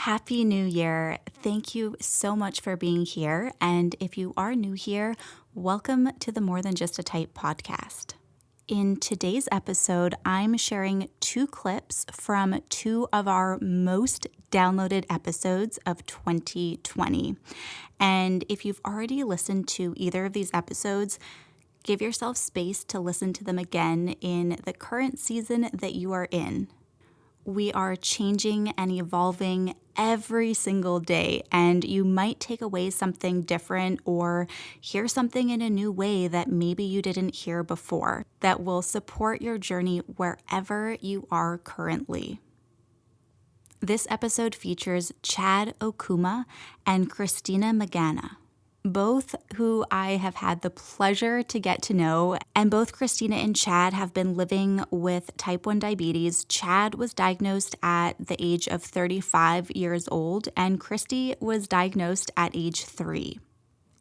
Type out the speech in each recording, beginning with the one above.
Happy New Year. Thank you so much for being here. And if you are new here, welcome to the More Than Just a Type podcast. In today's episode, I'm sharing 2 clips from 2 of our most downloaded episodes of 2020. And if you've already listened to either of these episodes, give yourself space to listen to them again in the current season that you are in. We are changing and evolving every single day, and you might take away something different or hear something in a new way that maybe you didn't hear before that will support your journey wherever you are currently. This episode features Chad Okuma and Christina Magana, both who I have had the pleasure to get to know, and both Christina and Chad have been living with type 1 diabetes. Chad was diagnosed at the age of 35 years old, and Christy was diagnosed at age 3.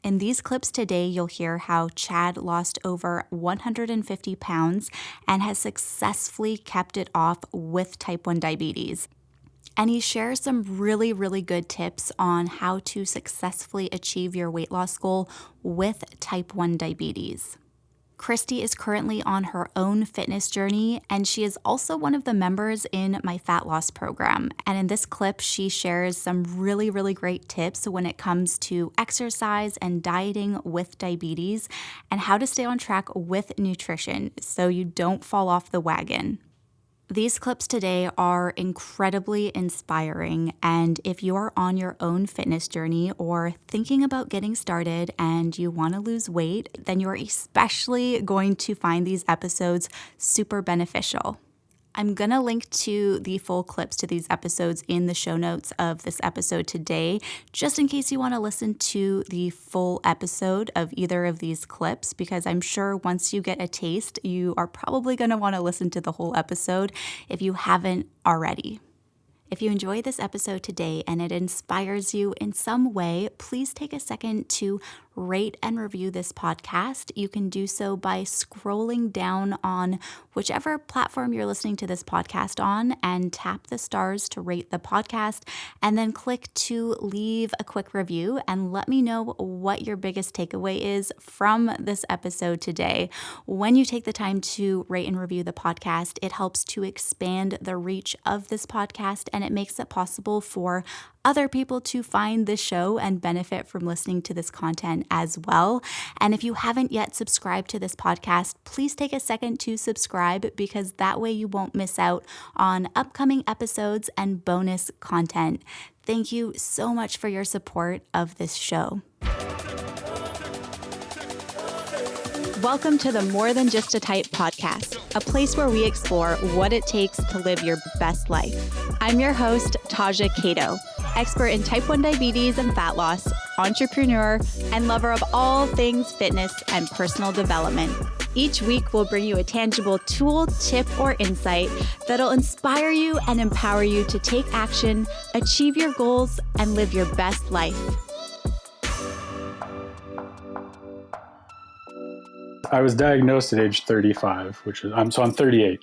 In these clips today, you'll hear how Chad lost over 150 pounds and has successfully kept it off with type 1 diabetes. And he shares some really, really good tips on how to successfully achieve your weight loss goal with type 1 diabetes. Christy is currently on her own fitness journey, and she is also one of the members in my fat loss program. And in this clip, she shares some really, really great tips when it comes to exercise and dieting with diabetes and how to stay on track with nutrition so you don't fall off the wagon. These clips today are incredibly inspiring, and if you're on your own fitness journey or thinking about getting started and you want to lose weight, then you're especially going to find these episodes super beneficial. I'm going to link to the full clips to these episodes in the show notes of this episode today, just in case you want to listen to the full episode of either of these clips, because I'm sure once you get a taste, you are probably going to want to listen to the whole episode if you haven't already. If you enjoy this episode today and it inspires you in some way, please take a second to rate and review this podcast. You can do so by scrolling down on whichever platform you're listening to this podcast on and tap the stars to rate the podcast, and then click to leave a quick review and let me know what your biggest takeaway is from this episode today. When you take the time to rate and review the podcast, it helps to expand the reach of this podcast, and it makes it possible for other people to find this show and benefit from listening to this content as well. And if you haven't yet subscribed to this podcast, please take a second to subscribe, because that way you won't miss out on upcoming episodes and bonus content. Thank you so much for your support of this show. Welcome to the More Than Just a Type podcast, a place where we explore what it takes to live your best life. I'm your host, Taja Cato, expert in type 1 diabetes and fat loss, entrepreneur, and lover of all things fitness and personal development. Each week, we'll bring you a tangible tool, tip, or insight that'll inspire you and empower you to take action, achieve your goals, and live your best life. I was diagnosed at age 35, I'm 38.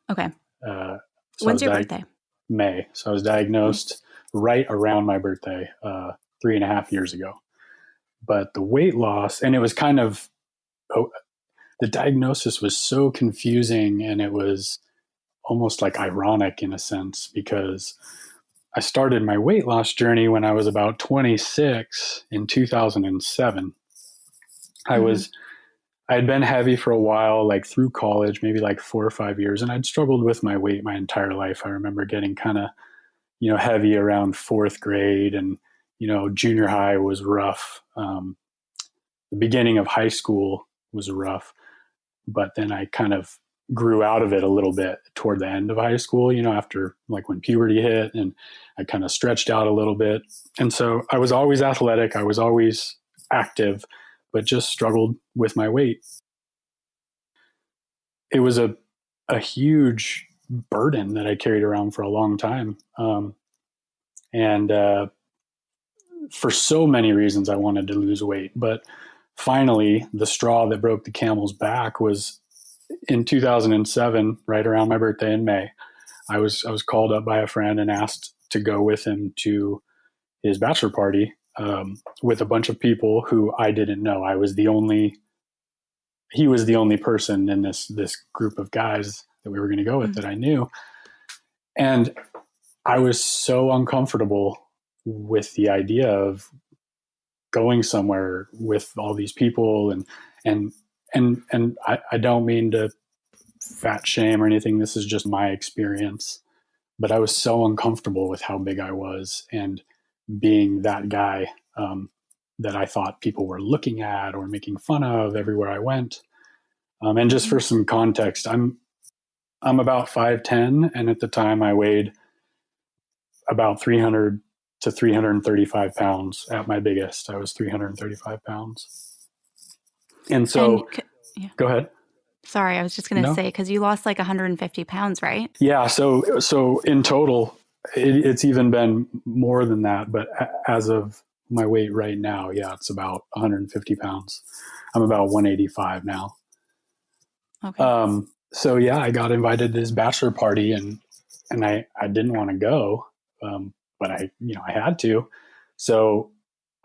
Okay. So When's your birthday? May. So I was diagnosed right around my birthday, 3.5 years ago. But the weight loss, and it was the diagnosis was so confusing, and it was almost like ironic in a sense, because I started my weight loss journey when I was about 26 in 2007. I had been heavy for a while, like through college, maybe like 4 or 5 years, and I'd struggled with my weight my entire life. I remember getting kind of, heavy around 4th grade, and, junior high was rough. The beginning of high school was rough, but then I kind of grew out of it a little bit toward the end of high school, after like when puberty hit, and I kind of stretched out a little bit. And so I was always athletic. I was always active, but just struggled with my weight. It was a huge burden that I carried around for a long time. And for so many reasons, I wanted to lose weight. But finally, the straw that broke the camel's back was in 2007, right around my birthday in May. I was called up by a friend and asked to go with him to his bachelor party with a bunch of people who I didn't know. He was the only person in this group of guys that we were going to go with that I knew. And I was so uncomfortable with the idea of going somewhere with all these people, and I don't mean to fat shame or anything. This is just my experience, but I was so uncomfortable with how big I was and being that guy that I thought people were looking at or making fun of everywhere I went. And just for some context, I'm about 5'10", and at the time I weighed about 300 to 335 pounds at my biggest. I was 335 pounds. And so, go ahead. Sorry, I was just going to say, because you lost like 150 pounds, right? Yeah. So in total, it's even been more than that. But as of my weight right now, yeah, it's about 150 pounds. I'm about 185 now. Okay. So yeah, I got invited to this bachelor party, and I didn't want to go, but I had to. So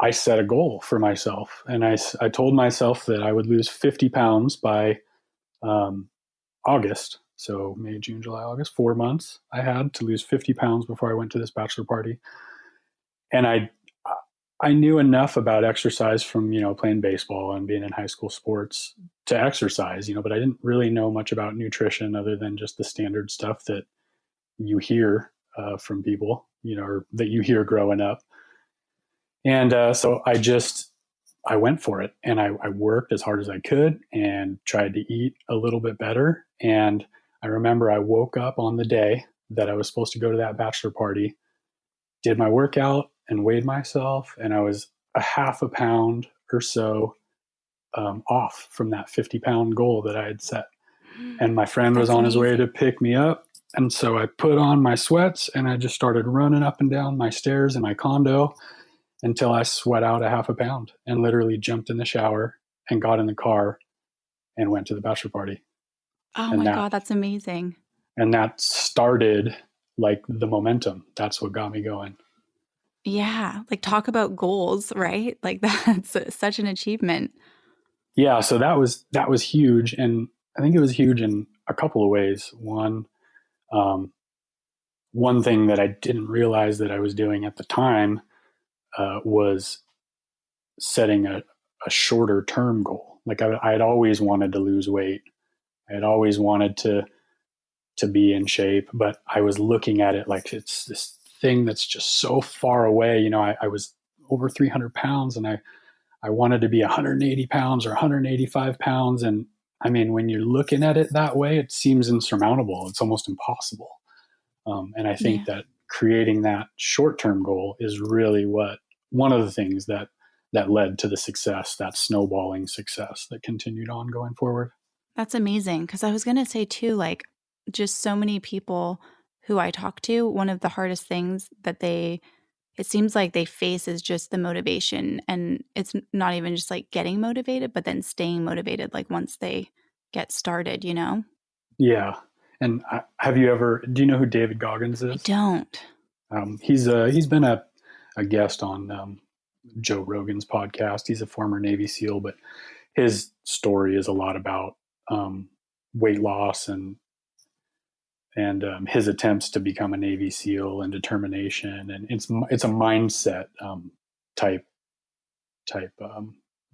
I set a goal for myself, and I told myself that I would lose 50 pounds by August. So May, June, July, August, 4 months I had to lose 50 pounds before I went to this bachelor party. And I knew enough about exercise from, playing baseball and being in high school sports to exercise, but I didn't really know much about nutrition other than just the standard stuff that you hear from people, or that you hear growing up. And so I went for it, and I worked as hard as I could and tried to eat a little bit better. And I remember I woke up on the day that I was supposed to go to that bachelor party, did my workout and weighed myself, and I was a half a pound or so off from that 50-pound goal that I had set. And my friend was on his way to pick me up. And so I put on my sweats and I just started running up and down my stairs in my condo until I sweat out a half a pound, and literally jumped in the shower and got in the car and went to the bachelor party. Oh my God, that's amazing. And that started like the momentum. That's what got me going. Yeah. Like, talk about goals, right? Like, that's such an achievement. Yeah. So that was huge. And I think it was huge in a couple of ways. One thing that I didn't realize that I was doing at the time was setting a shorter term goal. Like I had always wanted to lose weight. I had always wanted to be in shape, but I was looking at it like it's this thing that's just so far away. I was over 300 pounds, and I wanted to be 180 pounds or 185 pounds. And I mean, when you're looking at it that way, it seems insurmountable. It's almost impossible. And I think that creating that short-term goal is really one of the things that led to the success, that snowballing success that continued on going forward. That's amazing. Because I was going to say too, like, just so many people who I talk to, one of the hardest things that it seems like they face is just the motivation. And it's not even just like getting motivated, but then staying motivated, like once they get started, Yeah. And do you know who David Goggins is? I don't. He's been a guest on Joe Rogan's podcast. He's a former Navy SEAL, but his story is a lot about weight loss and his attempts to become a Navy SEAL and determination. And it's a mindset type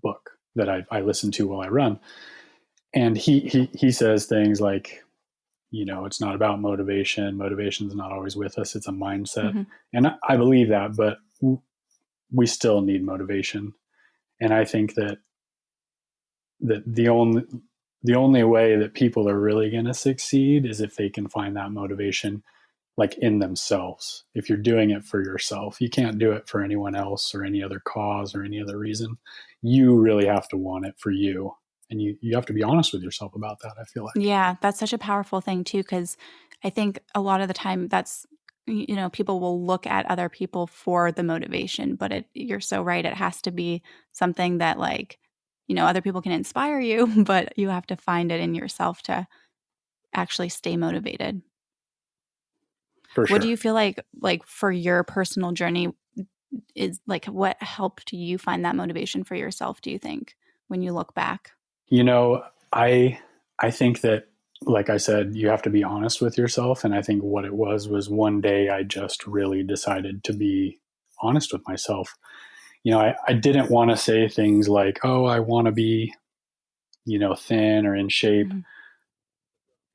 book that I listen to while I run. And he says things like, it's not about motivation. Motivation is not always with us. It's a mindset. Mm-hmm. And I believe that, but we still need motivation. And I think that the only way that people are really going to succeed is if they can find that motivation like in themselves. If you're doing it for yourself, you can't do it for anyone else or any other cause or any other reason. You really have to want it for you. And you have to be honest with yourself about that, I feel like. Yeah, that's such a powerful thing too, because I think a lot of the time that's, people will look at other people for the motivation, but you're so right. It has to be something that like, other people can inspire you, but you have to find it in yourself to actually stay motivated. for What do sure. you feel like for your personal journey is like what helped you find that motivation for yourself, do you think, when you look back? You know, I think that, like I said, you have to be honest with yourself. And I think what it was one day I just really decided to be honest with myself. You know, I didn't want to say things like, oh, I want to be, thin or in shape Mhm.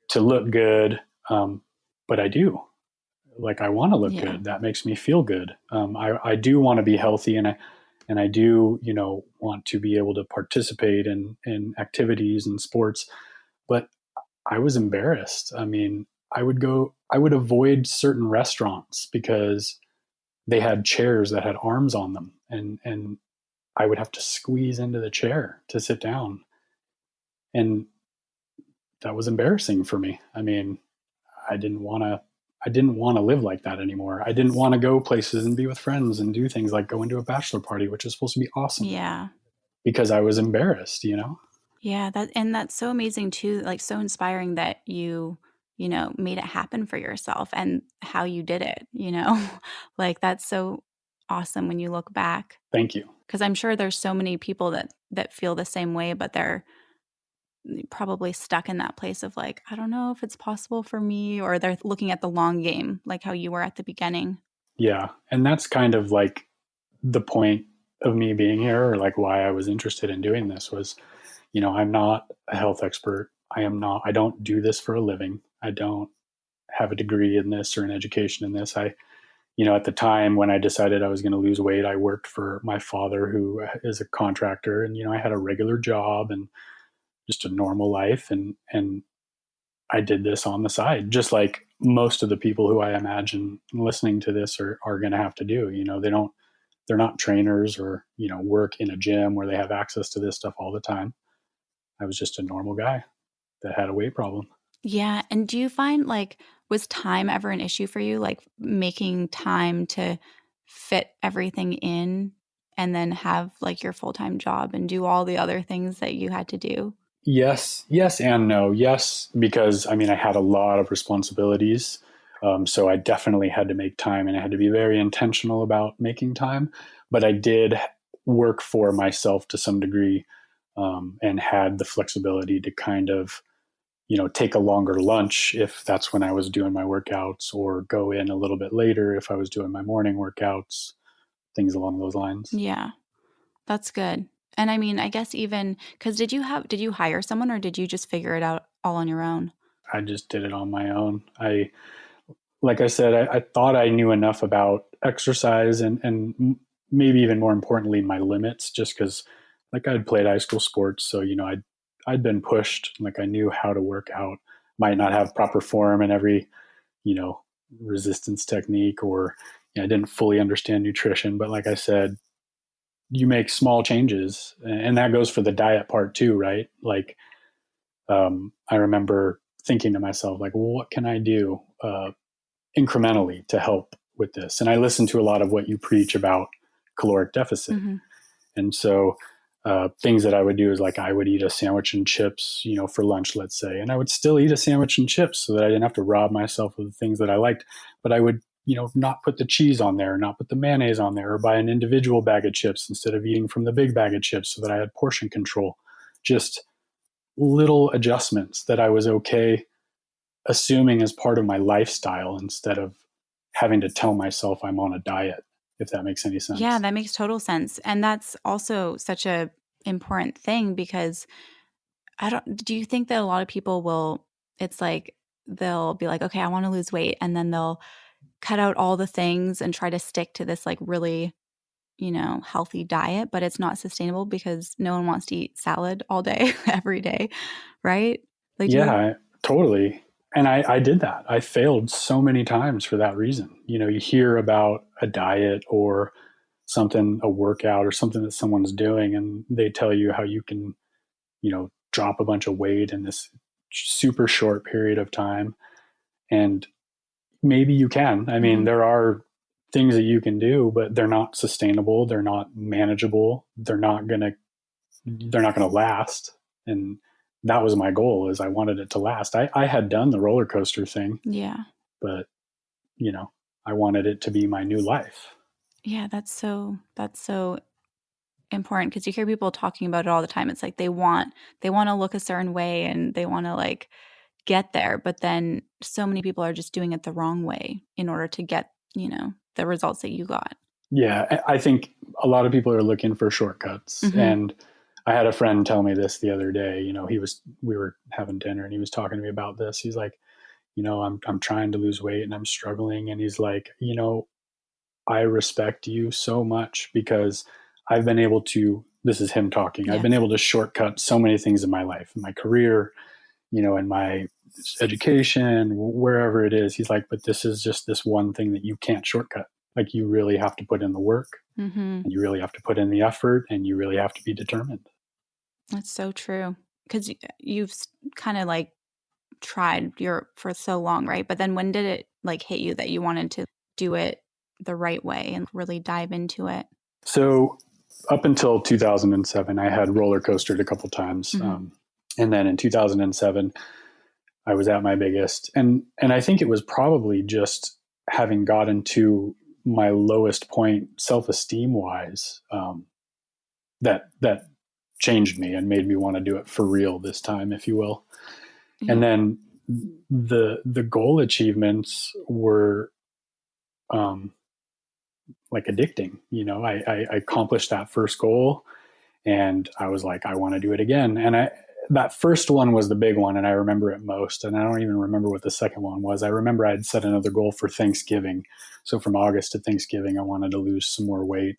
to look good. But I do. Like, I want to look Yeah. good. That makes me feel good. I do want to be healthy, and I do, want to be able to participate in activities and sports. But I was embarrassed. I mean, I would avoid certain restaurants because they had chairs that had arms on them, and I would have to squeeze into the chair to sit down, and that was embarrassing for me. I mean, I didn't want to. I didn't want to live like that anymore. I didn't want to go places and be with friends and do things like going to a bachelor party, which is supposed to be awesome, Yeah. because I was embarrassed. Yeah, that's so amazing too, like so inspiring that you made it happen for yourself and how you did it. Like that's so awesome when you look back. Thank you. Because I'm sure there's so many people that feel the same way, but they're probably stuck in that place of like, I don't know if it's possible for me, or they're looking at the long game, like how you were at the beginning. Yeah. And that's kind of like the point of me being here, or like why I was interested in doing this was, I'm not a health expert. I don't do this for a living. I don't have a degree in this or an education in this. At the time when I decided I was going to lose weight, I worked for my father, who is a contractor, and, I had a regular job and just a normal life. And I did this on the side, just like most of the people who I imagine listening to this are going to have to do. They're not trainers or, work in a gym where they have access to this stuff all the time. I was just a normal guy that had a weight problem. Yeah, and do you find like was time ever an issue for you, like making time to fit everything in and then have like your full-time job and do all the other things that you had to do? Yes, yes, and no. Yes, because I mean, I had a lot of responsibilities. So I definitely had to make time, and I had to be very intentional about making time. But I did work for myself to some degree, and had the flexibility to kind of, take a longer lunch if that's when I was doing my workouts, or go in a little bit later if I was doing my morning workouts, things along those lines. Yeah, that's good. And I mean, I guess even because did you hire someone or did you just figure it out all on your own? I just did it on my own. Like I said, I thought I knew enough about exercise, and maybe even more importantly, my limits, just because like I'd played high school sports. So, I'd been pushed, like I knew how to work out, might not have proper form in every, you know, resistance technique, or, I didn't fully understand nutrition. But like I said, you make small changes, and that goes for the diet part too, right? Like, I remember thinking to myself, like, well, what can I do? Incrementally to help with this. And I listen to a lot of what you preach about caloric deficit. Mhm. And so things that I would do is, like, I would eat a sandwich and chips, for lunch, let's say, and I would still eat a sandwich and chips so that I didn't have to rob myself of the things that I liked. But I would, not put the cheese on there, not put the mayonnaise on there, or buy an individual bag of chips instead of eating from the big bag of chips so that I had portion control. Just little adjustments that I was okay assuming as part of my lifestyle, instead of having to tell myself I'm on a diet, if that makes any Yeah, sense. that makes total sense. And that's also such a important thing because I don't do you think that a lot of people will it's like they'll be like, "Okay, I wanna lose weight," and then they'll cut out all the things and try to stick to this, like, really, healthy diet, but it's not sustainable because no one wants to eat salad all day, every day, right? Like, do you Yeah, totally. And I did that. I failed so many times for that reason. You hear about a diet or something, a workout or something that someone's doing, and they tell you how you can, drop a bunch of weight in this super short period of time. And maybe you can. I mean, Mhm. there are things that you can do, but they're not sustainable. They're not manageable. They're not gonna last. And that was my goal, is I wanted it to last. I had done the roller coaster thing, Yeah. but I wanted it to be my new life. Yeah, that's so important, because you hear people talking about it all the time. It's like they want to look a certain way and they want to like get there, but then so many people are just doing it the wrong way in order to get, the results that you got. Yeah, I think a lot of people are looking for shortcuts. Mm-hmm. And I had a friend tell me this the other day. We were having dinner and he was talking to me about this. He's like, I'm trying to lose weight and I'm struggling. And he's like, I respect you so much because I've been able to, this is him talking, I've been able to shortcut so many things in my life, in my career, in my education, wherever it is. He's like, but this is just this one thing that you can't shortcut. Like, you really have to put in the work, Mm-hmm. and you really have to put in the effort, and you really have to be determined. That's so true. Because you've kind of like tried for so long, right? But then when did it like hit you that you wanted to do it the right way and really dive into it? So up until 2007, I had roller coastered a couple times. Mm-hmm. And then in 2007, I was at my biggest. And I think it was probably just having gotten to my lowest point self-esteem wise, that changed me and made me want to do it for real this time, if you will. Yeah. And then the goal achievements were like addicting. I accomplished that first goal and I was like, I want to do it again. And that first one was the big one, and I remember it most. And I don't even remember what the second one was. I remember I'd set another goal for Thanksgiving. So from August to Thanksgiving, I wanted to lose some more weight.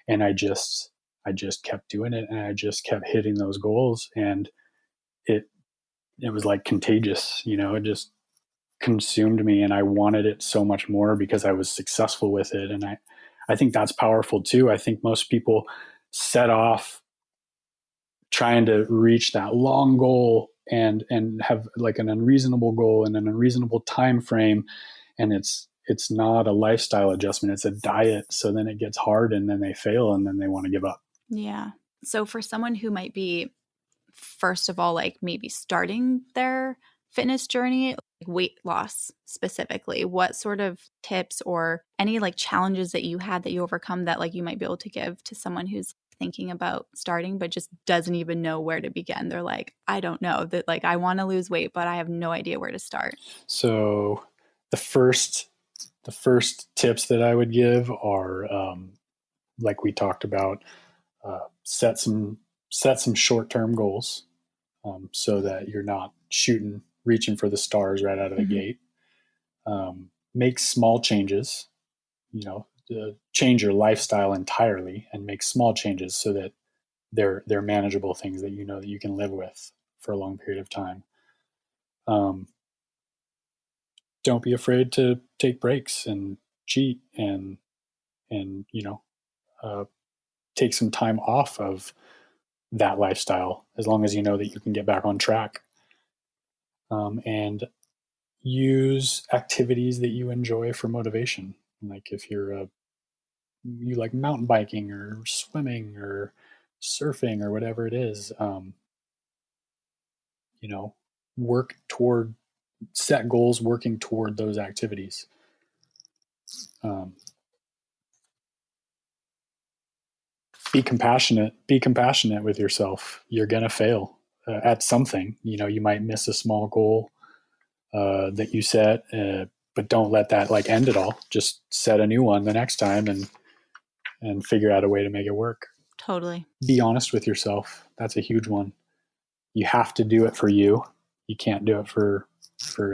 And I just kept doing it, and I just kept hitting those goals. And it was like contagious, it just consumed me, and I wanted it so much more because I was successful with it. And I think that's powerful too. I think most people set off trying to reach that long goal and have like an unreasonable goal and an unreasonable time frame, and it's not a lifestyle adjustment, it's a diet. So then it gets hard, and then they fail, and then they want to give up. Yeah. So for someone who might be, first of all, like maybe starting their fitness journey, weight loss specifically, what sort of tips or any like challenges that you had that you overcome that like you might be able to give to someone who's thinking about starting but just doesn't even know where to begin? They're like, I don't know, that like I want to lose weight, but I have no idea where to start. So the first tips that I would give are, like we talked about, set some short-term goals, so that you're not reaching for the stars right out of the mm-hmm. gate. Make small changes, change your lifestyle entirely and make small changes so that they're manageable things that that you can live with for a long period of time. Don't be afraid to take breaks and cheat and take some time off of that lifestyle, as long as you know that you can get back on track. And use activities that you enjoy for motivation. Like if you like mountain biking or swimming or surfing or whatever it is, set goals working toward those activities. Be compassionate with yourself. You're going to fail at something. You might miss a small goal that you set, but don't let that like end it all. Just set a new one the next time and figure out a way to make it work. Totally. Be honest with yourself. That's a huge one. You have to do it for you. You can't do it for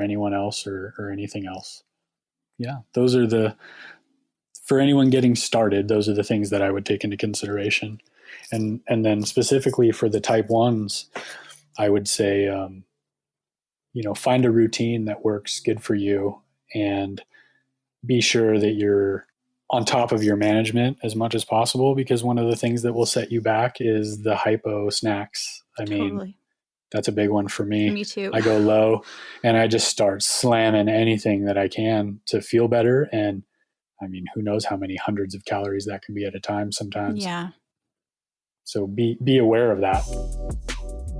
anyone else or anything else. Yeah. Those are for anyone getting started, those are the things that I would take into consideration. And then specifically for the type 1s, I would say, find a routine that works good for you, and be sure that you're on top of your management as much as possible, because one of the things that will set you back is the hypo snacks. I mean, that's a big one for me. Me too. I go low and I just start slamming anything that I can to feel better. And I mean, who knows how many hundreds of calories that can be at a time sometimes. Yeah. So be aware of that.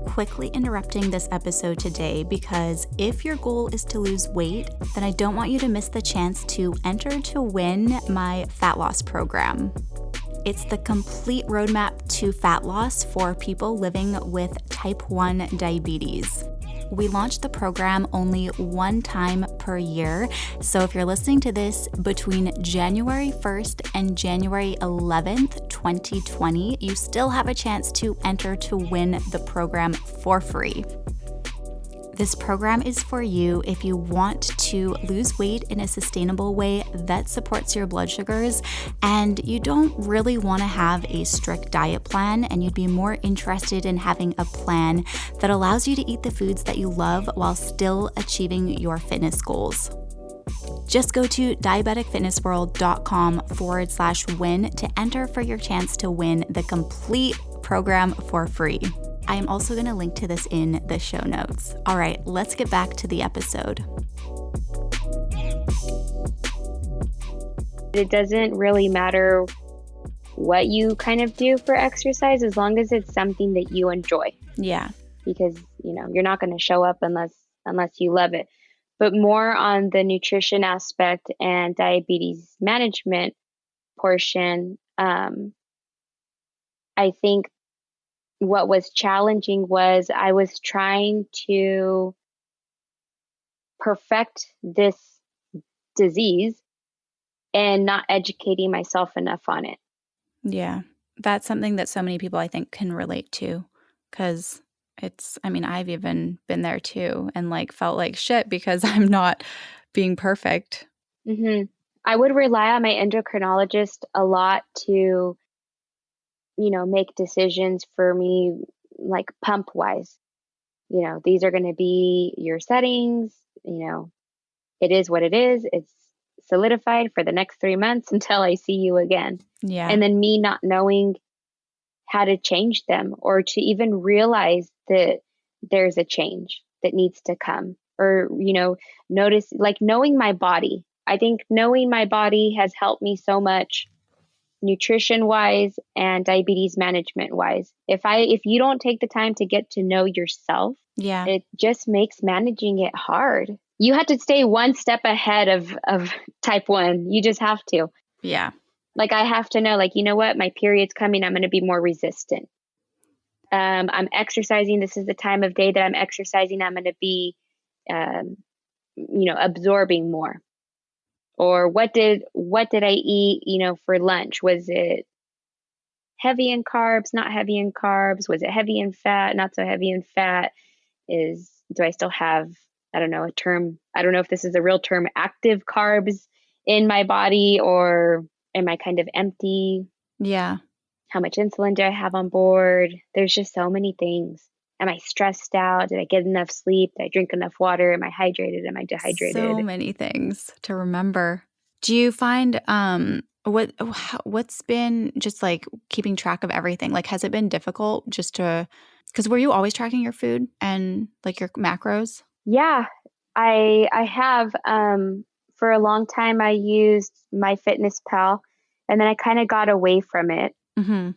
Quickly interrupting this episode today because if your goal is to lose weight, then I don't want you to miss the chance to enter to win my fat loss program. It's the complete roadmap to fat loss for people living with type 1 diabetes. We launch the program only one time per year. So if you're listening to this between January 1st and January 11th, 2020, you still have a chance to enter to win the program for free. This program is for you if you want to lose weight in a sustainable way that supports your blood sugars and you don't really want to have a strict diet plan and you'd be more interested in having a plan that allows you to eat the foods that you love while still achieving your fitness goals. Just go to diabeticfitnessworld.com/win to enter for your chance to win the complete program for free. I am also going to link to this in the show notes. All right, let's get back to the episode. It doesn't really matter what you kind of do for exercise as long as it's something that you enjoy. Yeah. Because, you're not going to show up unless you love it. But more on the nutrition aspect and diabetes management portion, I think what was challenging was I was trying to perfect this disease and not educating myself enough on it. Yeah. That's something that so many people I think can relate to because I've even been there too and felt like shit because I'm not being perfect. Mm-hmm. I would rely on my endocrinologist a lot to make decisions for me, like pump wise. These are going to be your settings. It is what it is. It's solidified for the next 3 months until I see you again. Yeah. And then me not knowing how to change them or to even realize that there's a change that needs to come or, notice, knowing my body. I think knowing my body has helped me so much nutrition wise and diabetes management wise. If you don't take the time to get to know yourself, yeah, it just makes managing it hard. You have to stay one step ahead of type 1. You just have to. Yeah. I have to know, what, my period's coming. I'm going to be more resistant. I'm exercising. This is the time of day that I'm exercising. I'm going to be, absorbing more. Or what did I eat, for lunch? Was it heavy in carbs, not heavy in carbs? Was it heavy in fat, not so heavy in fat? Do I still have, I don't know if this is a real term, active carbs in my body, or am I kind of empty? Yeah. How much insulin do I have on board? There's just so many things. Am I stressed out? Did I get enough sleep? Did I drink enough water? Am I hydrated? Am I dehydrated? So many things to remember. Do you find what's been just keeping track of everything? Has it been difficult because were you always tracking your food and your macros? Yeah, I have. For a long time, I used MyFitnessPal, and then I kind of got away from it. Mm-hmm.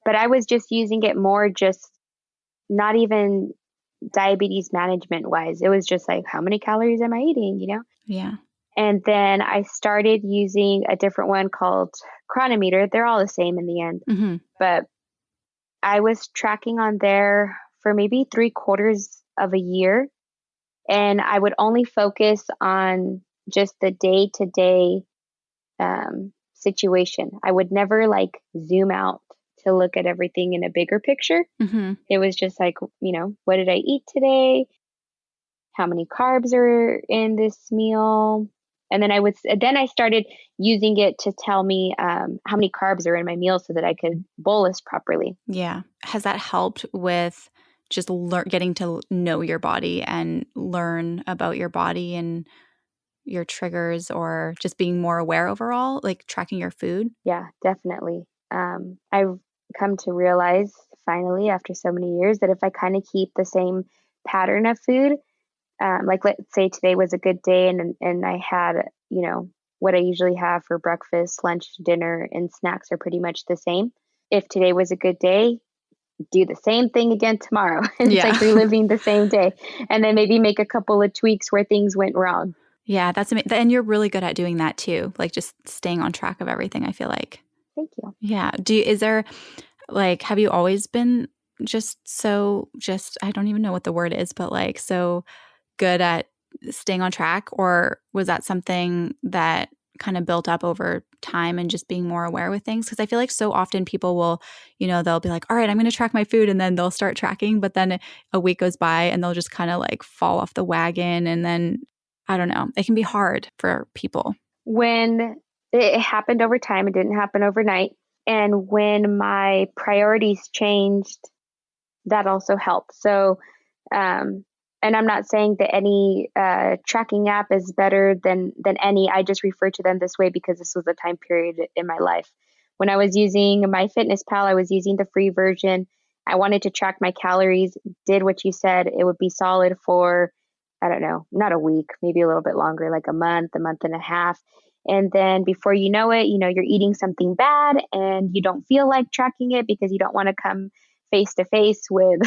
But I was just using it more just not even diabetes management wise. It was just how many calories am I eating, Yeah. And then I started using a different one called Chronometer. They're all the same in the end. Mm-hmm. But I was tracking on there for maybe 3/4 of a year. And I would only focus on just the day-to-day situation. I would never zoom out to look at everything in a bigger picture. Mm-hmm. It was just what did I eat today? How many carbs are in this meal? And then I started using it to tell me how many carbs are in my meal so that I could bolus properly. Yeah. Has that helped with just getting to know your body and learn about your body and your triggers, or just being more aware overall, tracking your food? Yeah, definitely. I've come to realize finally after so many years that if I kind of keep the same pattern of food, let's say today was a good day and I had, what I usually have for breakfast, lunch, dinner, and snacks are pretty much the same. If today was a good day, do the same thing again tomorrow. It's Yeah. like reliving the same day, and then maybe make a couple of tweaks where things went wrong. Yeah, that's amazing. And you're really good at doing that too, like just staying on track of everything, I feel like. Thank you. Yeah. Is there like, have you always been I don't even know what the word is, but like so good at staying on track? Or was that something that kind of built up over time and just being more aware with things? Because I feel like so often people will, they'll be like, all right, I'm going to track my food, and then they'll start tracking, but then a week goes by and they'll just kind of like fall off the wagon. And then I don't know, it can be hard for people. When it happened over time, it didn't happen overnight. And when my priorities changed, that also helped. So, and I'm not saying that any tracking app is better than any. I just refer to them this way because this was a time period in my life. When I was using MyFitnessPal, I was using the free version. I wanted to track my calories, did what you said. It would be solid for, I don't know, not a week, maybe a little bit longer, like a month and a half. And then before you know it, you're eating something bad and you don't feel like tracking it because you don't want to come face to face with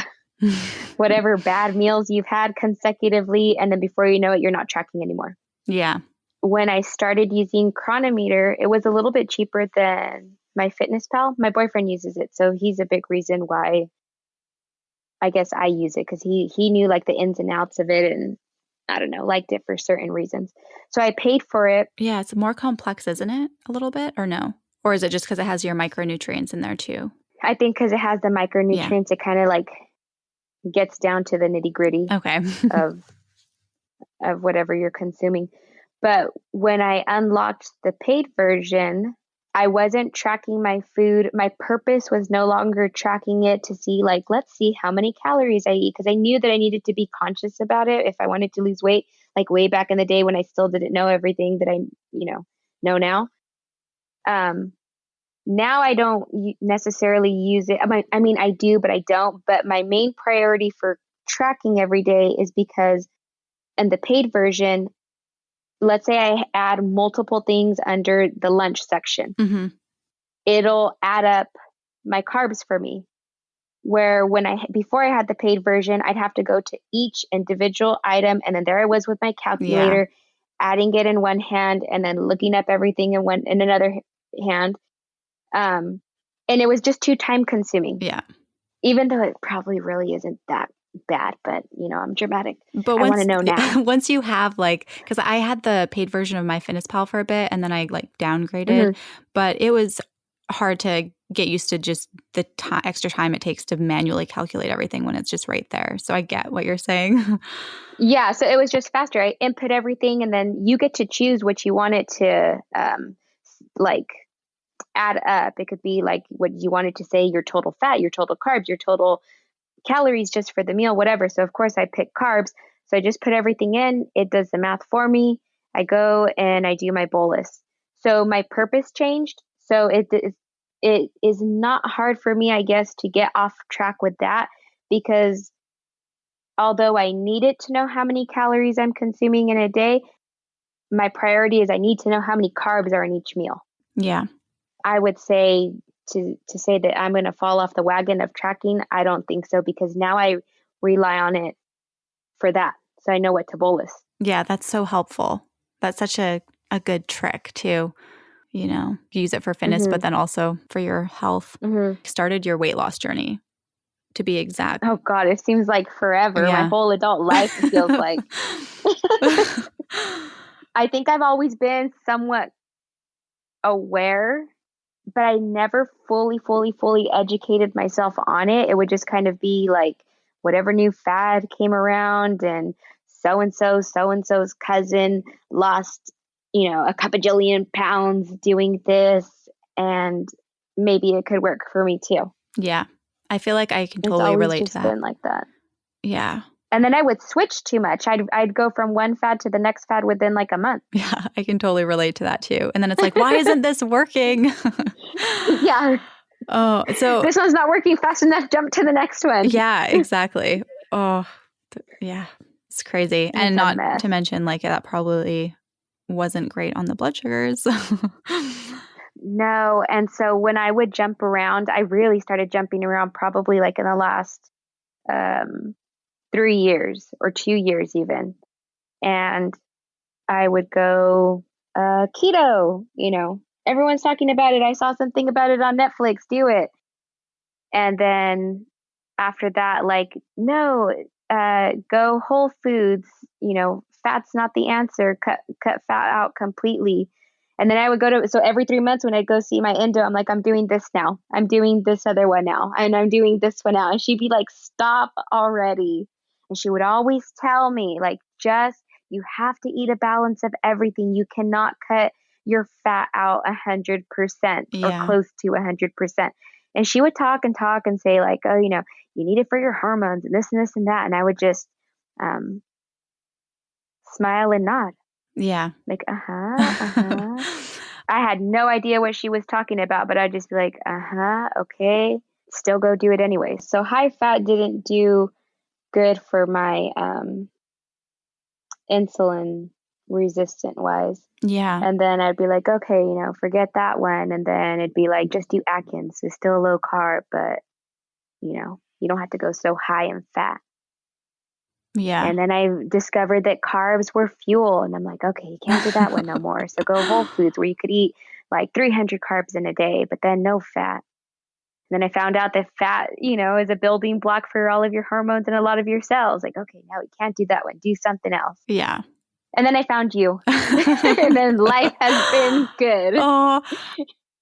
whatever bad meals you've had consecutively. And then before you know it, you're not tracking anymore. Yeah. When I started using Cronometer, it was a little bit cheaper than MyFitnessPal. My boyfriend uses it, so he's a big reason why I guess I use it, because he knew like the ins and outs of it, and I don't know, liked it for certain reasons. So I paid for it. Yeah, it's more complex, isn't it? A little bit, or no? Or is it just because it has your micronutrients in there too? I think because it has the micronutrients, It kind of like gets down to the nitty gritty of whatever you're consuming. But when I unlocked the paid version, I wasn't tracking my food. My purpose was no longer tracking it to see, like, let's see how many calories I eat, because I knew that I needed to be conscious about it if I wanted to lose weight, like way back in the day when I still didn't know everything that I, know now. Now I don't necessarily use it. I mean, I do, but I don't. But my main priority for tracking every day is because in the paid version, let's say I add multiple things under the lunch section. Mm-hmm. It'll add up my carbs for me. Where before I had the paid version, I'd have to go to each individual item, and then there I was with my calculator, adding it in one hand and then looking up everything in another hand. And it was just too time consuming. Yeah. Even though it probably really isn't that bad, but I'm dramatic. But I want to know now. Once you have because I had the paid version of MyFitnessPal for a bit, and then I downgraded, Mm-hmm. but it was hard to get used to just the extra time it takes to manually calculate everything when it's just right there. So I get what you're saying. Yeah, so it was just faster. I input everything, and then you get to choose what you want it to add up. It could be like what you wanted to say, your total fat, your total carbs, your total calories just for the meal, whatever. So of course I pick carbs. So I just put everything in. It does the math for me. I go and I do my bolus. So my purpose changed. So it is not hard for me, I guess, to get off track with that, because although I needed to know how many calories I'm consuming in a day, my priority is I need to know how many carbs are in each meal. Yeah. I would say to say that I'm going to fall off the wagon of tracking, I don't think so, because now I rely on it for that. So I know what to bolus. Yeah, that's so helpful. That's such a good trick too. Use it for fitness, Mm-hmm. but then also for your health. Mm-hmm. Started your weight loss journey, to be exact. Oh God, it seems like forever. Yeah. My whole adult life feels like. I think I've always been somewhat aware, but I never fully educated myself on it. It would just kind of be like whatever new fad came around, and so-and-so's cousin lost, a couple jillion pounds doing this, and maybe it could work for me too. Yeah. I feel like I can It's totally always relate just to that. been like that. Yeah. And then I would switch too much. I'd go from one fad to the next fad within like a month. Yeah, I can totally relate to that too. And then it's like, why isn't this working? Yeah. Oh, so this one's not working fast enough. Jump to the next one. Yeah, exactly. Oh, yeah. It's crazy. And not to mention, that probably wasn't great on the blood sugars. No. And so when I would jump around, I really started jumping around probably like in the last 3 years or 2 years even. And I would go keto, everyone's talking about it. I saw something about it on Netflix, do it. And then after that, like, no, go whole foods, fat's not the answer. Cut fat out completely. And then I would so every 3 months when I'd go see my endo, I'm like, I'm doing this now. I'm doing this other one now. And I'm doing this one now. And she'd be like, stop already. And she would always tell me, like, you have to eat a balance of everything. You cannot cut your fat out 100% or close to 100%. And she would talk and say like, oh, you need it for your hormones and this and this and that. And I would just smile and nod. Yeah. Like, I had no idea what she was talking about, but I'd just be like, okay, still go do it anyway. So high fat didn't do good for my insulin resistant wise. Yeah. And then I'd be like, okay, forget that one. And then it'd be like, just do Atkins. It's still low carb, but you don't have to go so high in fat. Yeah. And then I discovered that carbs were fuel. And I'm like, okay, you can't do that one no more. So go whole foods where you could eat like 300 carbs in a day, but then no fat. And then I found out that fat, is a building block for all of your hormones and a lot of your cells. Like, okay, now we can't do that one. Do something else. Yeah. And then I found you. And then life has been good. Oh,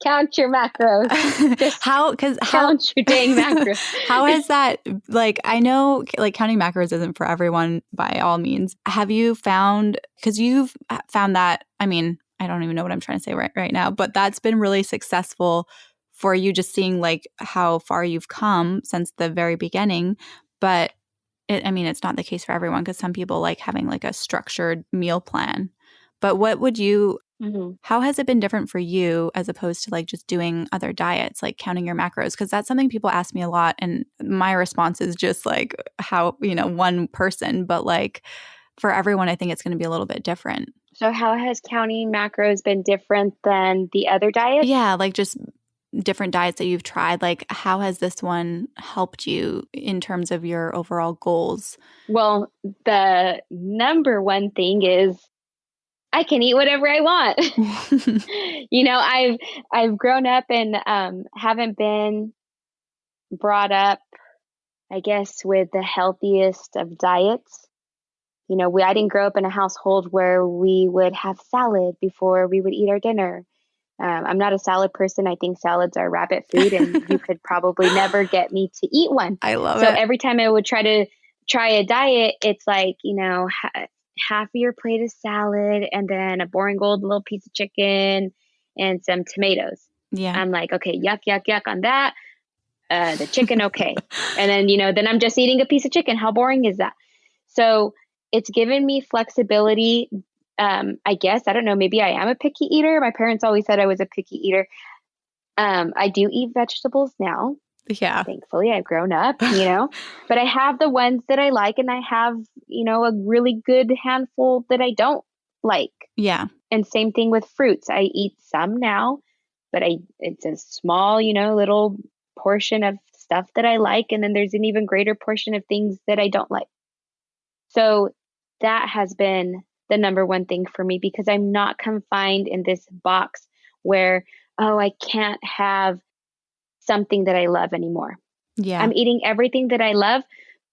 count your macros. Just count your dang macros. How has that, like, I know like counting macros isn't for everyone by all means. Have you found, because you've found that, I mean, I don't even know what I'm trying to say right now, but that's been really successful for you, just seeing like how far you've come since the very beginning. But it's not the case for everyone, because some people like having like a structured meal plan. But what would you, how has it been different for you as opposed to like just doing other diets, like counting your macros? Because that's something people ask me a lot. And my response is just like how, one person, but like for everyone, I think it's going to be a little bit different. So how has counting macros been different than the other diets? Yeah, like just different diets that you've tried. Like how has this one helped you in terms of your overall goals? Well, the number one thing is I can eat whatever I want. I've grown up and haven't been brought up, I guess, with the healthiest of diets. I didn't grow up in a household where we would have salad before we would eat our dinner. I'm not a salad person. I think salads are rabbit food, and you could probably never get me to eat one. I love it. So every time I would try a diet, it's like, half of your plate is salad and then a boring old little piece of chicken and some tomatoes. Yeah. I'm like, okay, yuck, yuck, yuck on that. The chicken, okay. And then, then I'm just eating a piece of chicken. How boring is that? So it's given me flexibility. I guess, I don't know, maybe I am a picky eater. My parents always said I was a picky eater. I do eat vegetables now. Yeah. Thankfully, I've grown up, but I have the ones that I like, and I have, a really good handful that I don't like. Yeah. And same thing with fruits. I eat some now, but it's a small, little portion of stuff that I like. And then there's an even greater portion of things that I don't like. So that has been the number one thing for me, because I'm not confined in this box where, I can't have something that I love anymore. Yeah. I'm eating everything that I love,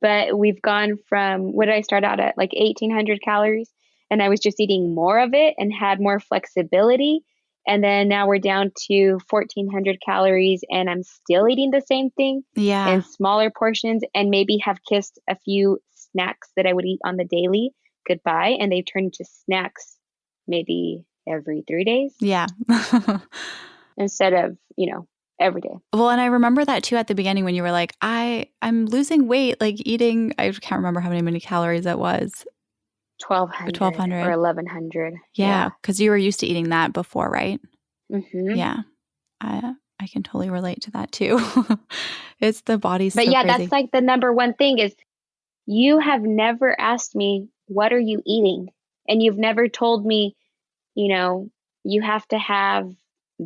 but we've gone from, what did I start out at? Like 1,800 calories. And I was just eating more of it and had more flexibility. And then now we're down to 1,400 calories, and I'm still eating the same thing in smaller portions, and maybe have kissed a few snacks that I would eat on the daily goodbye. And they've turned into snacks maybe every 3 days. Yeah. Instead of, every day. Well, and I remember that too at the beginning when you were like, I'm losing weight, like eating, I can't remember how many calories it was. 1,200 or 1,100. Yeah. Because you were used to eating that before, right? Mm-hmm. Yeah. I can totally relate to that too. It's the body's But so yeah, crazy. that's like the number one thing is you have never asked me, what are you eating? And you've never told me, you have to have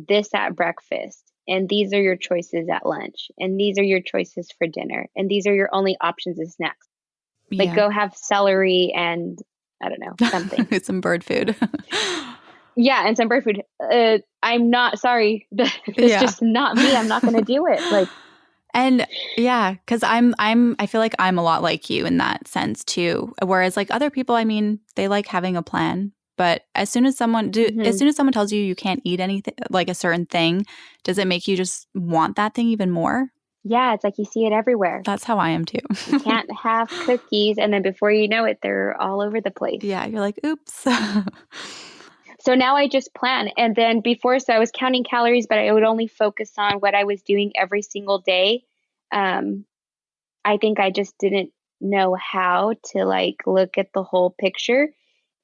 this at breakfast, and these are your choices at lunch, and these are your choices for dinner, and these are your only options as snacks. Like, Yeah. go have celery and I don't know, something. It's some bird food. Yeah, and some bird food. I'm not sorry. It's just not me. I'm not going to do it. Like, and yeah, because I feel like I'm a lot like you in that sense too. Whereas like other people, I mean, they like having a plan. But as soon as someone tells you you can't eat anything, like a certain thing, does it make you just want that thing even more? yeah, it's like you see it everywhere. That's how I am too. You can't have cookies, and then before you know it, they're all over the place. Yeah, you're like, oops. So now I just plan. And then before, so I was counting calories, but I would only focus on what I was doing every single day. I think I just didn't know how to like look at the whole picture.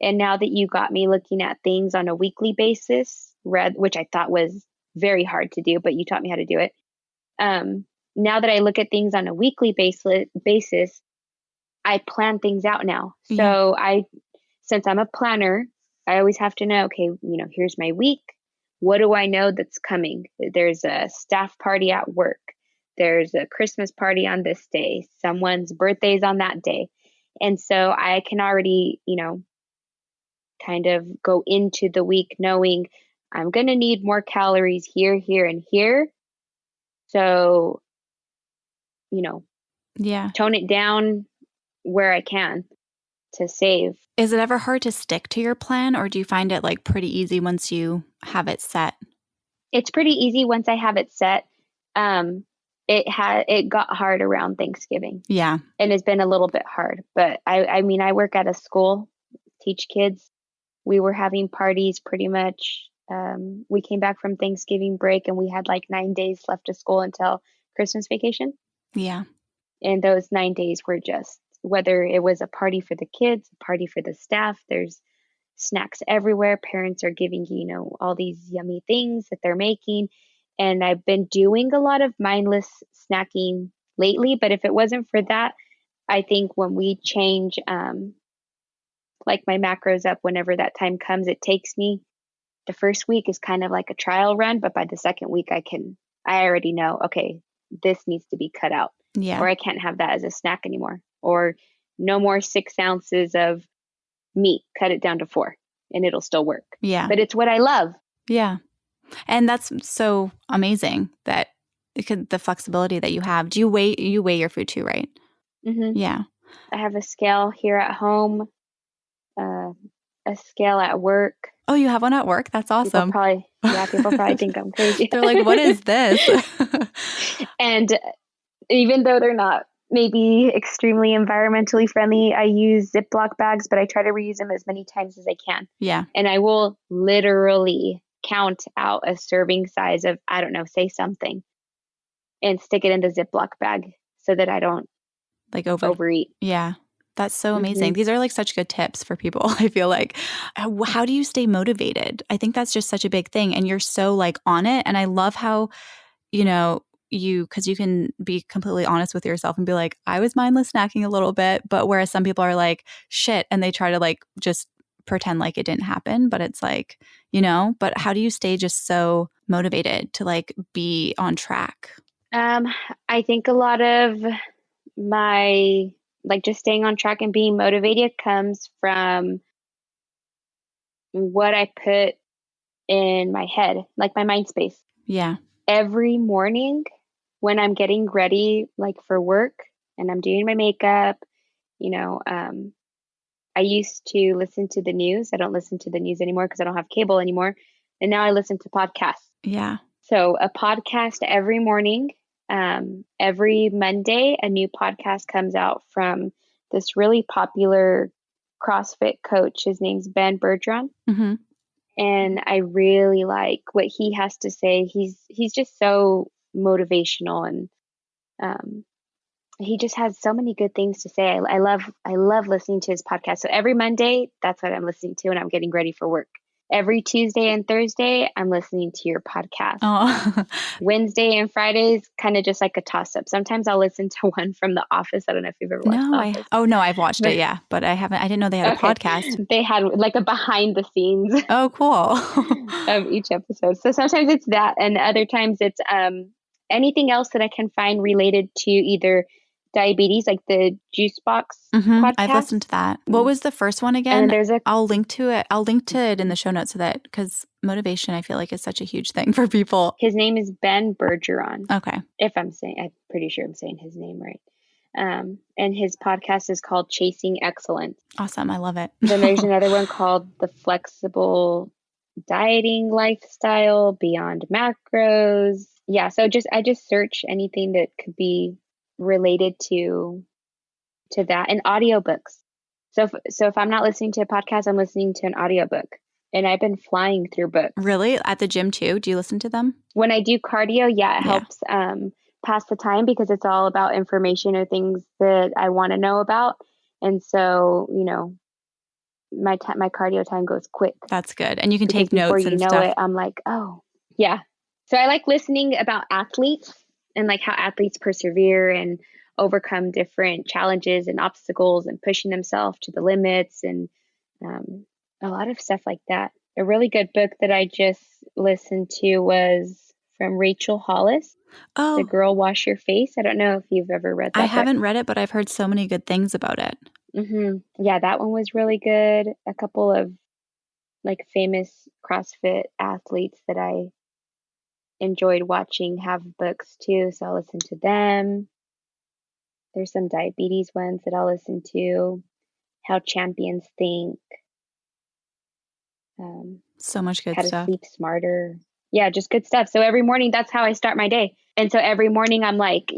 And now that you got me looking at things on a weekly basis, which I thought was very hard to do, but you taught me how to do it. Now that I look at things on a weekly basis, I plan things out now. So since I'm a planner, I always have to know, okay, here's my week. What do I know that's coming? There's a staff party at work. There's a Christmas party on this day. Someone's birthday is on that day. And so I can already, kind of go into the week knowing I'm going to need more calories here, here, and here. So, tone it down where I can to save. Is it ever hard to stick to your plan, or do you find it like pretty easy once you have it set? It's pretty easy once I have it set. It got hard around Thanksgiving. Yeah. And it's been a little bit hard, but I mean, I work at a school, teach kids. We were having parties pretty much. We came back from Thanksgiving break and we had like 9 days left of school until Christmas vacation. Yeah. And those 9 days were just, whether it was a party for the kids, a party for the staff, there's snacks everywhere. Parents are giving, all these yummy things that they're making. And I've been doing a lot of mindless snacking lately, but if it wasn't for that, I think when we change, like my macros up whenever that time comes, it takes me, the first week is kind of like a trial run, but by the second week I already know, okay, this needs to be cut out. Yeah. Or I can't have that as a snack anymore. Or no more 6 ounces of meat, cut it down to 4 and it'll still work. Yeah. But it's what I love. Yeah. And that's so amazing that the flexibility that you have. Do you weigh your food too, right? Mm-hmm. Yeah. I have a scale here at home, a scale at work. Oh, you have one at work? That's awesome. People probably think I'm crazy. They're like, what is this? And even though they're not maybe extremely environmentally friendly, I use Ziploc bags, but I try to reuse them as many times as I can. Yeah. And I will literally count out a serving size of, I don't know, say something, and stick it in the Ziploc bag so that I don't like overeat. Yeah. That's so amazing. Mm-hmm. These are like such good tips for people. I feel like, how do you stay motivated? I think that's just such a big thing. And you're so like on it. And I love how, because you can be completely honest with yourself and be like, I was mindless snacking a little bit. But whereas some people are like, shit. And they try to like just pretend like it didn't happen. But it's like, but how do you stay just so motivated to like be on track? I think a lot of my like just staying on track and being motivated comes from what I put in my head, like my mind space. Yeah. Every morning when I'm getting ready, like for work and I'm doing my makeup, I used to listen to the news. I don't listen to the news anymore because I don't have cable anymore. And now I listen to podcasts. Yeah. So a podcast every morning. Every Monday, a new podcast comes out from this really popular CrossFit coach. His name's Ben Bergeron. Mm-hmm. And I really like what he has to say. He's just so motivational, and he just has so many good things to say. I love listening to his podcast. So every Monday, that's what I'm listening to when I'm getting ready for work. every Tuesday and Thursday, I'm listening to your podcast. Oh, Wednesday and Fridays, kind of just like a toss up. Sometimes I'll listen to one from The Office. I don't know if you've ever watched The Office. no, I've watched But- it. Yeah. But I didn't know they had a podcast. They had like a behind the scenes Oh, cool. of each episode. So sometimes it's that, and other times it's anything else that I can find related to either diabetes, like the Juice Box podcast. I've listened to that. What was the first one again? And there's I'll link to it. I'll link to it in the show notes so that, because motivation, I feel like, is such a huge thing for people. His name is Ben Bergeron. Okay. I'm pretty sure I'm saying his name right. And his podcast is called Chasing Excellence. Awesome. I love it. Then there's another one called The Flexible Dieting Lifestyle, Beyond Macros. Yeah. So I just search anything that could be related to that, and audiobooks. So if I'm not listening to a podcast, I'm listening to an audiobook, and I've been flying through books. Really? At the gym too? Do you listen to them? When I do cardio, it helps pass the time, because it's all about information or things that I want to know about. And so, my cardio time goes quick. That's good. And you can Because take before notes you and know stuff. it, I'm like, oh, yeah. So I like listening about athletes and like how athletes persevere and overcome different challenges and obstacles and pushing themselves to the limits, and a lot of stuff like that. A really good book that I just listened to was from Rachel Hollis, Oh, The Girl Wash Your Face. I don't know if you've ever read that I book. haven't read it, but I've heard so many good things about it. Yeah, that one was really good. A couple of like famous CrossFit athletes that I enjoyed watching have books too, so I'll listen to them. There's some diabetes ones that I'll listen to. How Champions Think. So much good How to stuff. Sleep Smarter. Yeah, just good stuff. So every morning, that's how I start my day. And so every morning I'm like,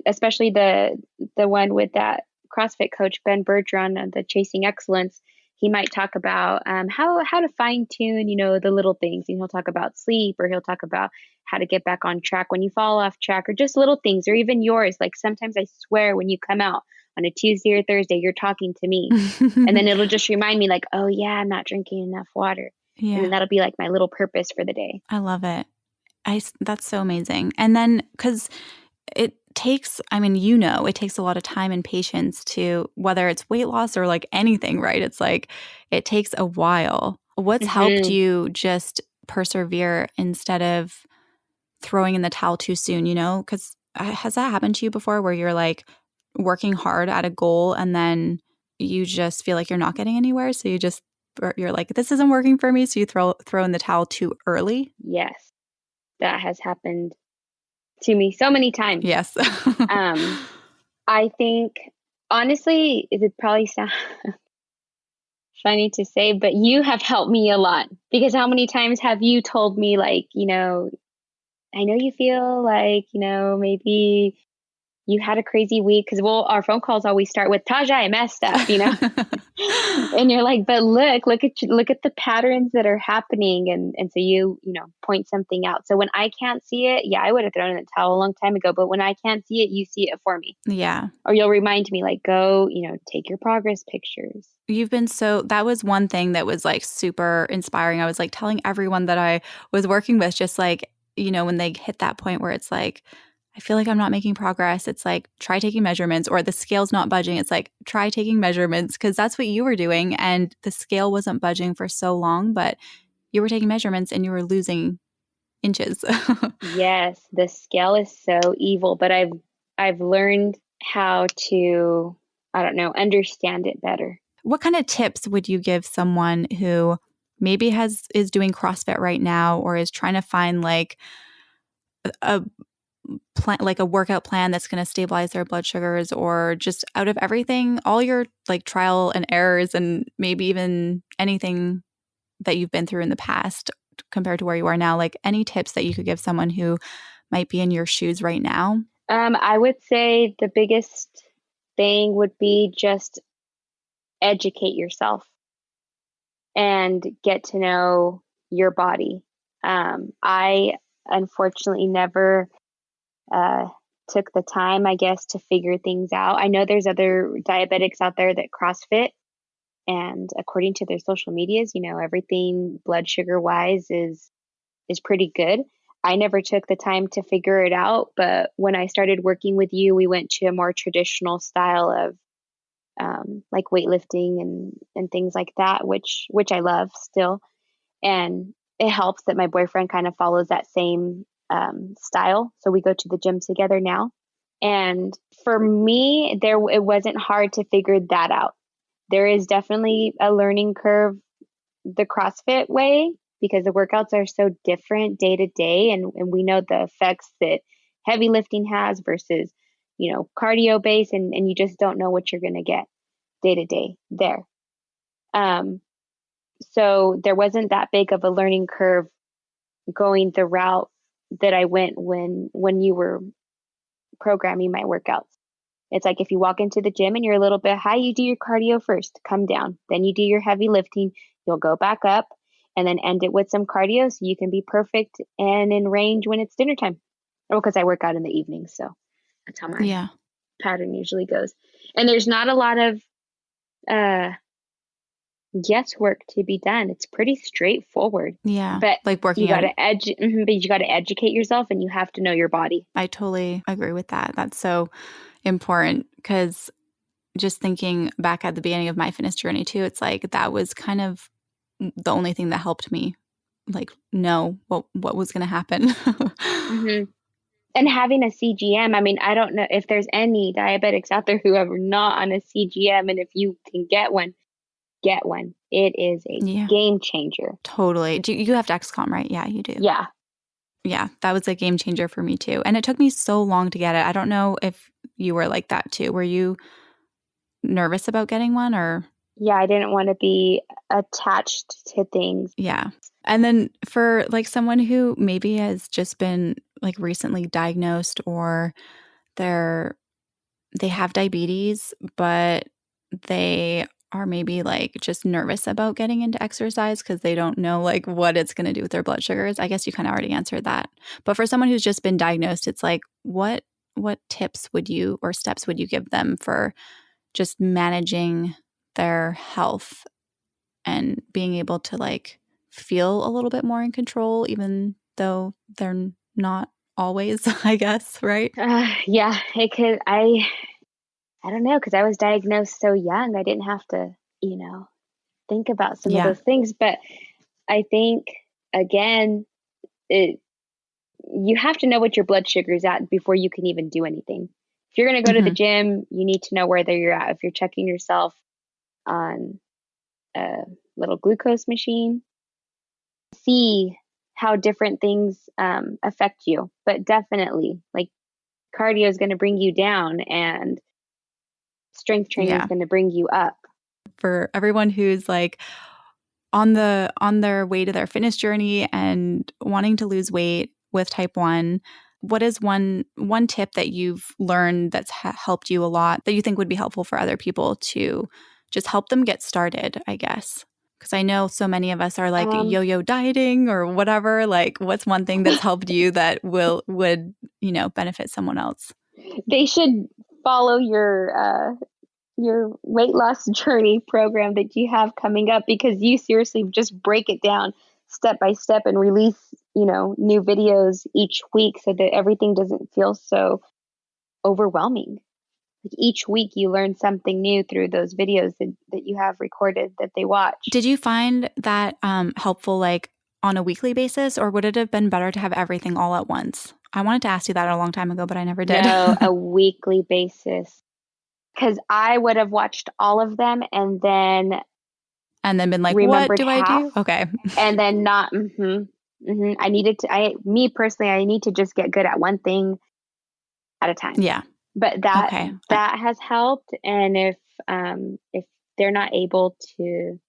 especially the one with that CrossFit coach, Ben Bergeron, and the Chasing Excellence, he might talk about how to fine tune, the little things. And he'll talk about sleep, or he'll talk about how to get back on track when you fall off track, or just little things, or even yours. Like sometimes I swear when you come out on a Tuesday or Thursday, you're talking to me. And then it'll just remind me like, oh yeah, I'm not drinking enough water. Yeah. And then that'll be like my little purpose for the day. I love it. That's so amazing. And then, because it takes, it takes a lot of time and patience to, whether it's weight loss or like anything, right? It's like, it takes a while. What's helped you just persevere instead of throwing in the towel too soon, Because has that happened to you before, where you're like working hard at a goal and then you just feel like you're not getting anywhere? So you're like, this isn't working for me. So you throw in the towel too early? Yes, that has happened to me so many times. Yes. I think, honestly, it would probably sound funny to say, but you have helped me a lot, because how many times have you told me like, I know you feel like, maybe you had a crazy week, because our phone calls always start with, Taja, I messed up, and you're like, but look at the patterns that are happening. And so you point something out. So when I can't see it, I would have thrown in the towel a long time ago, but when I can't see it, you see it for me. Yeah. Or you'll remind me like, go, take your progress pictures. That was one thing that was like super inspiring. I was like telling everyone that I was working with, just like, when they hit that point where it's like, I feel like I'm not making progress. It's like, try taking measurements, or the scale's not budging. It's like, try taking measurements, because that's what you were doing. And the scale wasn't budging for so long, but you were taking measurements and you were losing inches. Yes, the scale is so evil, but I've learned how to, I don't know, understand it better. What kind of tips would you give someone who maybe is doing CrossFit right now, or is trying to find like a plan, like a workout plan that's going to stabilize their blood sugars, or just out of everything, all your like trial and errors, and maybe even anything that you've been through in the past compared to where you are now, like any tips that you could give someone who might be in your shoes right now? I would say the biggest thing would be just educate yourself and get to know your body. I unfortunately never took the time, I guess, to figure things out. I know there's other diabetics out there that CrossFit, And according to their social medias, everything blood sugar wise is pretty good. I never took the time to figure it out, but when I started working with you, we went to a more traditional style of like weightlifting and things like that, which I love still. And it helps that my boyfriend kind of follows that same style. So we go to the gym together now. And for me, it wasn't hard to figure that out. There is definitely a learning curve the CrossFit way because the workouts are so different day to day. And we know the effects that heavy lifting has versus, cardio based, and you just don't know what you're going to get day to day there. So there wasn't that big of a learning curve going the route that I went when you were programming my workouts. It's like if you walk into the gym and you're a little bit high, you do your cardio first, come down. Then you do your heavy lifting. You'll go back up and then end it with some cardio so you can be perfect and in range when it's dinner time. Well, because I work out in the evening, so that's how my pattern usually goes. And there's not a lot of guesswork to be done. It's pretty straightforward. Yeah. But like working out. But you got to educate yourself and you have to know your body. I totally agree with that. That's so important because just thinking back at the beginning of my fitness journey too, it's like that was kind of the only thing that helped me like know what was going to happen. Mm-hmm. And having a CGM, I mean, I don't know if there's any diabetics out there who are not on a CGM, and if you can get one, get one. It is a game changer. Totally. You have Dexcom, right? Yeah, you do. Yeah. Yeah, that was a game changer for me too. And it took me so long to get it. I don't know if you were like that too. Were you nervous about getting one or? Yeah, I didn't want to be attached to things. Yeah. And then for like someone who maybe has just been like recently diagnosed or they have diabetes, but they are maybe like just nervous about getting into exercise because they don't know like what it's going to do with their blood sugars. I guess you kind of already answered that. But for someone who's just been diagnosed, it's like what tips would you or steps would you give them for just managing their health and being able to like feel a little bit more in control, even though they're not always, I guess, right? Yeah, it could. I don't know, because I was diagnosed so young. I didn't have to, think about some of those things. But I think, again, you have to know what your blood sugar is at before you can even do anything. If you're going to go to the gym, you need to know where you're at. If you're checking yourself on a little glucose machine, see how different things affect you. But definitely, like cardio is going to bring you down and strength training is going to bring you up. For everyone who's like on their way to their fitness journey and wanting to lose weight with type 1, what is one tip that you've learned that's helped you a lot that you think would be helpful for other people to just help them get started, I guess? Because I know so many of us are like yo-yo dieting or whatever. Like, what's one thing that's helped you that would benefit someone else? They should follow your weight loss journey program that you have coming up, because you seriously just break it down step by step and release, new videos each week so that everything doesn't feel so overwhelming. Like each week you learn something new through those videos that you have recorded that they watch. Did you find that helpful like on a weekly basis, or would it have been better to have everything all at once? I wanted to ask you that a long time ago, but I never did. No, a weekly basis. Because I would have watched all of them and then been like, what do I do? Okay. And then not, I needed to, I need to just get good at one thing at a time. Yeah. But that has helped. And if they're not able to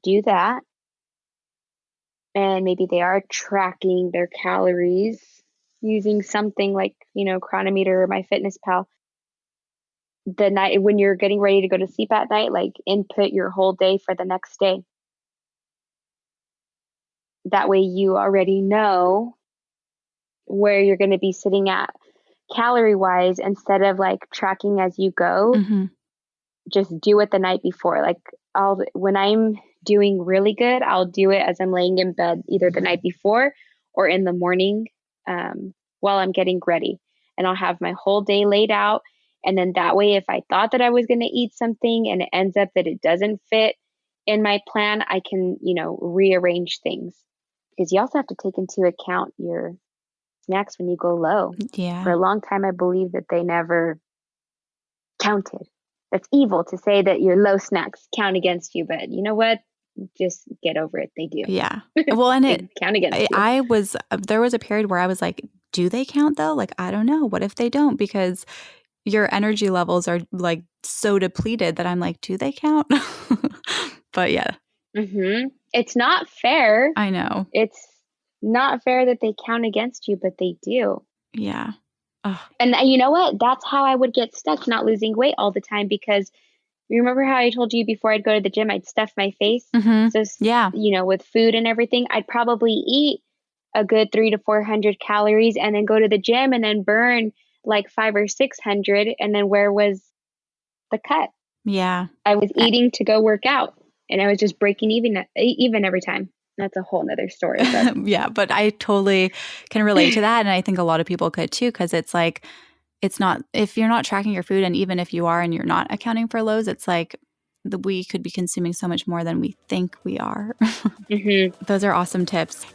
do that, and maybe they are tracking their calories using something like, Chronometer or MyFitnessPal, the night when you're getting ready to go to sleep at night, like input your whole day for the next day. That way you already know where you're going to be sitting at calorie wise, instead of like tracking as you go. just do it the night before. Like when I'm doing really good, I'll do it as I'm laying in bed, either the night before or in the morning, while I'm getting ready. And I'll have my whole day laid out. And then that way, if I thought that I was going to eat something and it ends up that it doesn't fit in my plan, I can, rearrange things. Because you also have to take into account your snacks when you go low. Yeah. For a long time, I believe that they never counted. That's evil to say that your low snacks count against you, but you know what? Just get over it. They do. Yeah. Well, and They count against you. There was a period where I was like, do they count though? Like, I don't know. What if they don't? Because your energy levels are like so depleted that I'm like, do they count? But yeah. Mm-hmm. It's not fair. I know. It's not fair that they count against you, but they do. Yeah. Ugh. And you know what? That's how I would get stuck not losing weight all the time, because you remember how I told you before I'd go to the gym, I'd stuff my face? Mm-hmm. So, yeah. With food and everything, I'd probably eat a good 300 to 400 calories and then go to the gym and then burn like 500 or 600. And then where was the cut? Yeah. I was eating to go work out, and I was just breaking even every time. That's a whole nother story. But. Yeah, but I totally can relate to that. And I think a lot of people could too, because it's like, it's not, if you're not tracking your food, and even if you are and you're not accounting for lows, it's like we could be consuming so much more than we think we are. Mm-hmm. Those are awesome tips.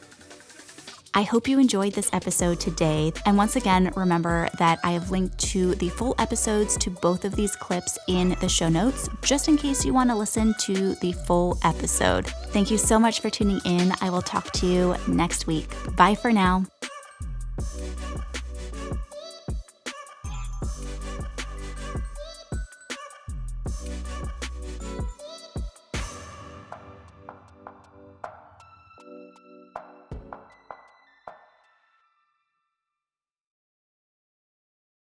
I hope you enjoyed this episode today. And once again, remember that I have linked to the full episodes to both of these clips in the show notes, just in case you want to listen to the full episode. Thank you so much for tuning in. I will talk to you next week. Bye for now.